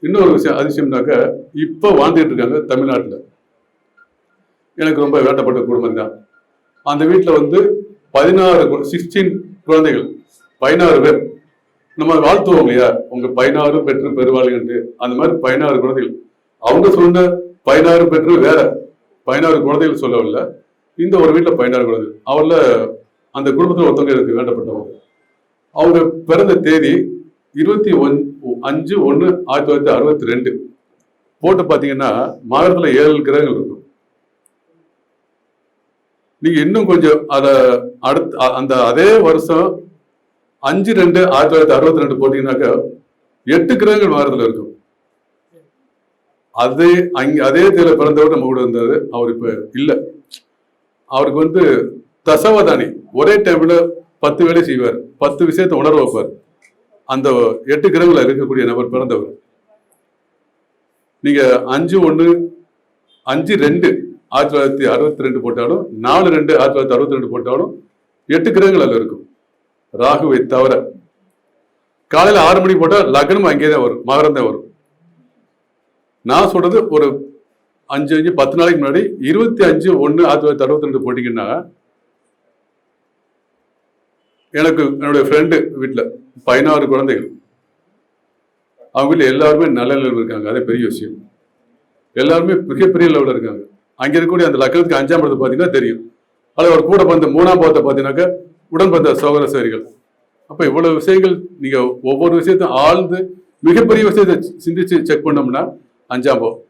இன்னொரு விஷயம் அதிசயம்னாக்க இப்போ வாழ்ந்துட்டு இருக்காங்க தமிழ்நாட்டில். எனக்கு ரொம்ப வேண்டப்பட்ட குடும்பம் தான். அந்த வீட்டில் வந்து 16 குழந்தைகள், 16 பேர். நம்ம வாழ்த்துவோம் இல்லையா, உங்க 16 பெற்று பெறுவாள்கள். அந்த மாதிரி 16 குழந்தைகள். அவங்க சொன்ன 16 பெற்று வேற 16 குழந்தைகள் சொல்லவில்லை. இந்த ஒரு வீட்டில் 16 குழந்தைகள். அவர்ல அந்த குடும்பத்தில் ஒருத்தவங்க எனக்கு வேண்டப்பட்டவங்க. அவங்க பிறந்த தேதி 25/1/1962. போட்டு பார்த்தீங்கன்னா மகரத்தில் 7 கிரகங்கள் இருக்கும். நீங்க இன்னும் கொஞ்சம் அதை அடுத்து அந்த அதே வருஷம் 5/2/1962 போட்டீங்கன்னாக்க 8 கிரகங்கள் மகரத்தில் இருக்கும். அதே தேதியில பிறந்தவர் நம்ம கூட இருந்தாரு. அவர் இப்ப இல்லை. அவருக்கு வந்து தசவதானி, ஒரே டைம்ல 10 வேலை செய்வார், 10 விஷயத்தை உணர வைப்பார். அந்த 8 கிரகங்கள் இருக்கக்கூடிய நபர் பிறந்தவர். நீங்க 5/2/1962 போட்டாலும் 4/2/1962 போட்டாலும் 8 கிரகங்கள் அதுல இருக்கும், ராகுவை தவிர. காலையில 6 மணிக்கு போட்டா லக்னம் அங்கேதான் வரும், மகரம் தான் வரும். நான் சொல்றது ஒரு 10 நாளைக்கு முன்னாடி 25/1/1962 போட்டீங்கன்னா, எனக்கு என்னுடைய ஃப்ரெண்டு வீட்டில் 16 குழந்தைகள். அவங்க வீட்டில் எல்லாருமே நல்ல லெவலில் இருக்காங்க. அதே பெரிய விஷயம். எல்லாருமே மிகப்பெரிய லெவலில் இருக்காங்க. அங்கே இருக்கக்கூடிய அந்த லக்னத்துக்கு 5ஆம் இடத்தை பார்த்தீங்கன்னா தெரியும். அது ஒரு கூட பந்த 3ஆம் பாவத்தை பார்த்தீங்கன்னாக்கா உடன் பந்த சகோதர சேரிகள். அப்போ இவ்வளவு விஷயங்கள் நீங்க ஒவ்வொரு விஷயத்தையும் ஆழ்ந்து மிகப்பெரிய விஷயத்தை சிந்திச்சு செக் பண்ணோம்னா 5ஆம் பாவம்.